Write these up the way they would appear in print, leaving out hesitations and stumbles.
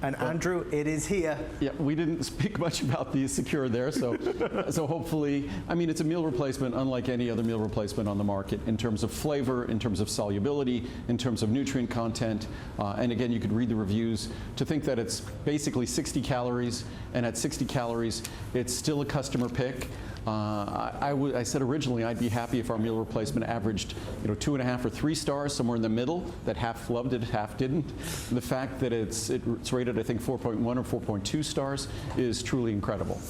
And Andrew, it is here. Yeah, we didn't speak much about the Secure there, so so hopefully, I mean, it's a meal replacement unlike any other meal replacement on the market in terms of flavor, in terms of solubility, in terms of nutrient content, and again, you could read the reviews to think that it's basically 60 calories, and at 60 calories, it's still a customer pick. I said originally I'd be happy if our meal replacement averaged, 2.5 or 3 stars, somewhere in the middle, that half loved it, half didn't. And the fact that it's rated, I think, 4.1 or 4.2 stars is truly incredible.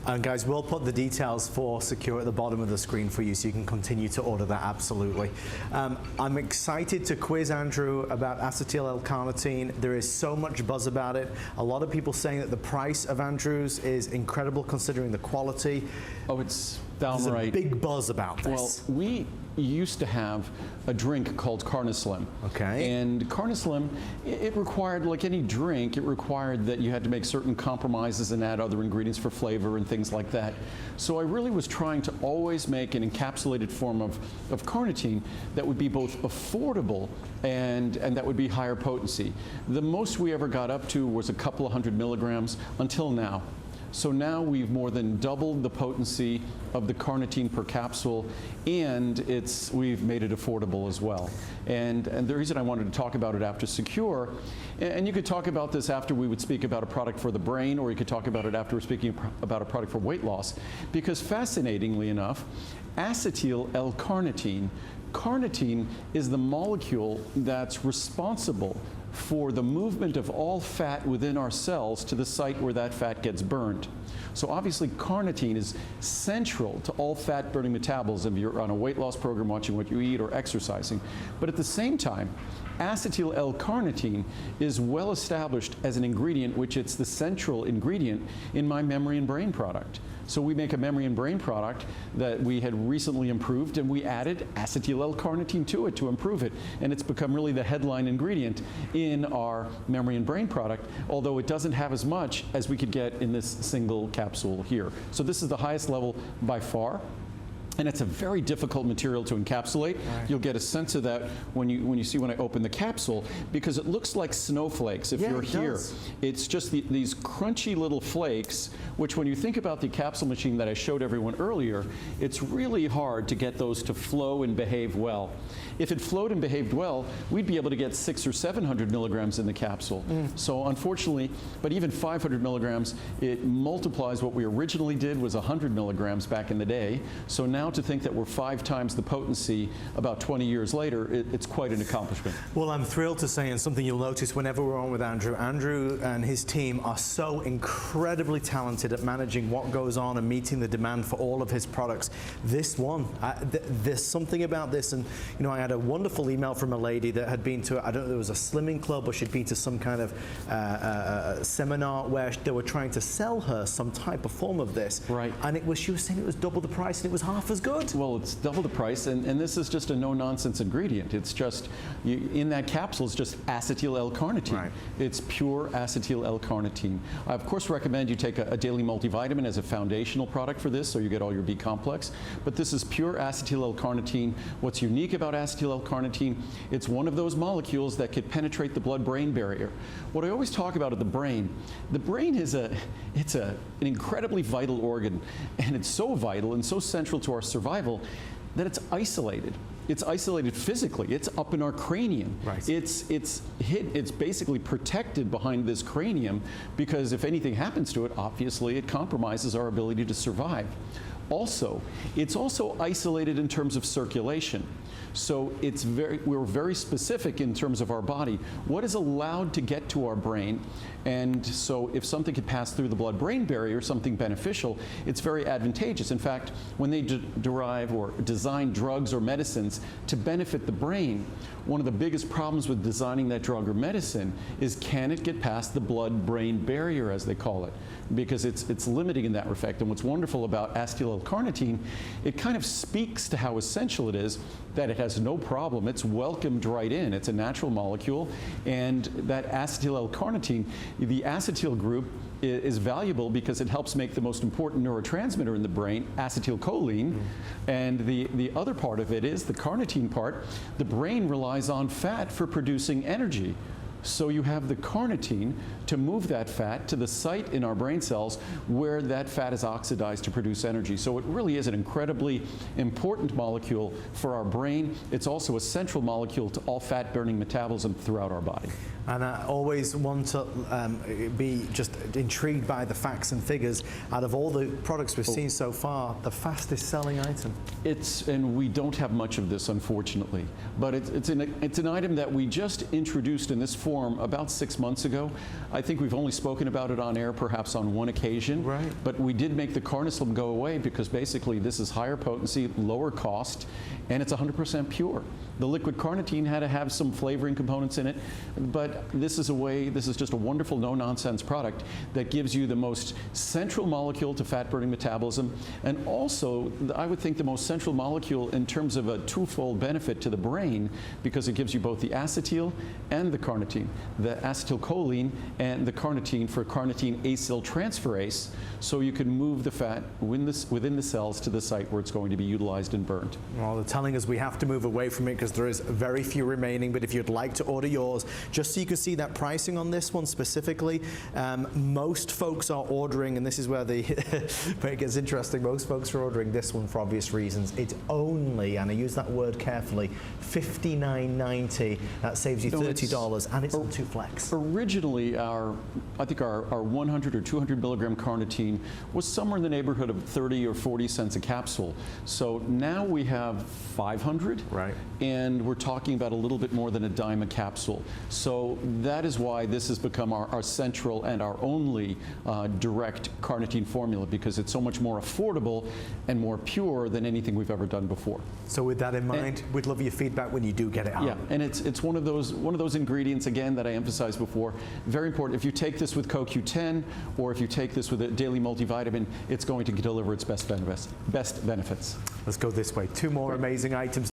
And guys, we'll put the details for Secure at the bottom of the screen for you so you can continue to order that, absolutely. I'm excited to quiz Andrew about acetyl L-carnitine. There is so much buzz about it. A lot of people saying that the price of Andrew's is incredible considering the quality. Oh, it's downright. There's a big buzz about this. Well, we used to have a drink called CarniSlim. Okay. And CarniSlim, it required, like any drink, it required that you had to make certain compromises and add other ingredients for flavor and things like that. So I really was trying to always make an encapsulated form of carnitine that would be both affordable and that would be higher potency. The most we ever got up to was a couple of 100 milligrams until now. So now we've more than doubled the potency of the carnitine per capsule, and we've made it affordable as well. And the reason I wanted to talk about it after Secure, and you could talk about this after we would speak about a product for the brain, or you could talk about it after we're speaking about a product for weight loss, because fascinatingly enough, acetyl L-carnitine, carnitine is the molecule that's responsible for the movement of all fat within our cells to the site where that fat gets burned. So obviously carnitine is central to all fat burning metabolism if you're on a weight loss program watching what you eat or exercising. But at the same time, acetyl L-carnitine is well established as an ingredient, which it's the central ingredient in my memory and brain product. So we make a memory and brain product that we had recently improved, and we added acetyl L-carnitine to it to improve it. And it's become really the headline ingredient in our memory and brain product, although it doesn't have as much as we could get in this single capsule here. So this is the highest level by far. And it's a very difficult material to encapsulate. Right. You'll get a sense of that when I open the capsule, because it looks like snowflakes if you're here. It's just these crunchy little flakes, which when you think about the capsule machine that I showed everyone earlier, it's really hard to get those to flow and behave well. If it flowed and behaved well, we'd be able to get 600 or 700 milligrams in the capsule. So unfortunately, but even 500 milligrams, it multiplies what we originally did was 100 milligrams back in the day. So now to think that we're 5 times the potency about 20 years later, it's quite an accomplishment. Well, I'm thrilled to say, and something you'll notice whenever we're on with Andrew, Andrew and his team are so incredibly talented at managing what goes on and meeting the demand for all of his products. This one, there's something about this, and I had a wonderful email from a lady that had been to, I don't know, there was a slimming club, or she'd been to some kind of seminar where they were trying to sell her some type of form of this. Right. And she was saying it was double the price and it was half as good. Well, it's double the price, and this is just a no-nonsense ingredient. It's just, in that capsule, it's just acetyl L-carnitine. Right. It's pure acetyl L-carnitine. I, of course, recommend you take a daily multivitamin as a foundational product for this, so you get all your B complex. But this is pure acetyl L-carnitine. What's unique about acetyl L-carnitine, it's one of those molecules that could penetrate the blood-brain barrier. What I always talk about the brain is an incredibly vital organ, and it's so vital and so central to our survival that it's isolated. It's isolated physically. It's up in our cranium. Right. It's basically protected behind this cranium, because if anything happens to it, obviously it compromises our ability to survive. Also, it's also isolated in terms of circulation. So we're very specific in terms of our body. What is allowed to get to our brain? And so if something could pass through the blood-brain barrier, something beneficial, it's very advantageous. In fact, when they derive or design drugs or medicines to benefit the brain, one of the biggest problems with designing that drug or medicine is, can it get past the blood-brain barrier, as they call it? Because it's limiting in that respect. And what's wonderful about acetyl L-carnitine, it kind of speaks to how essential it is that it has no problem. It's welcomed right in. It's a natural molecule. And that acetyl L-carnitine, the acetyl group, is valuable because it helps make the most important neurotransmitter in the brain, acetylcholine. And the other part of it is the carnitine part. The brain relies on fat for producing energy. So you have the carnitine to move that fat to the site in our brain cells where that fat is oxidized to produce energy. So it really is an incredibly important molecule for our brain. It's also a central molecule to all fat-burning metabolism throughout our body. And I always want to be just intrigued by the facts and figures. Out of all the products we've seen so far, the fastest selling item. And we don't have much of this, unfortunately. But it's an item that we just introduced in this form about 6 months ago. I think we've only spoken about it on air perhaps on one occasion. Right. But we did make the carnoslim go away because basically this is higher potency, lower cost, and it's 100% pure. The liquid carnitine had to have some flavoring components in it, but this is just a wonderful no-nonsense product that gives you the most central molecule to fat-burning metabolism, and also, I would think, the most central molecule in terms of a twofold benefit to the brain, because it gives you both the acetyl and the carnitine, the acetylcholine and the carnitine for carnitine acyl transferase, so you can move the fat within the cells to the site where it's going to be utilized and burned. Well, they're telling us we have to move away from it because there is very few remaining, but if you'd like to order yours, just so you can see that pricing on this one specifically, most folks are ordering, and this is where where it gets interesting, most folks are ordering this one for obvious reasons. It's only, and I use that word carefully, $59.90. That saves you $30, and it's on 2 flex. Originally, I think our 100 or 200 milligram carnitine was somewhere in the neighborhood of 30 or 40 cents a capsule. So now we have 500, right, and we're talking about a little bit more than a dime a capsule. So that is why this has become our central and our only direct carnitine formula, because it's so much more affordable and more pure than anything we've ever done before. So with that in mind, we'd love your feedback when you do get it home. Yeah, and it's one of those ingredients, again, that I emphasized before. Very important. If you take this with CoQ10 or if you take this with a daily multivitamin, it's going to deliver its best benefits. Let's go this way. 2 more amazing items.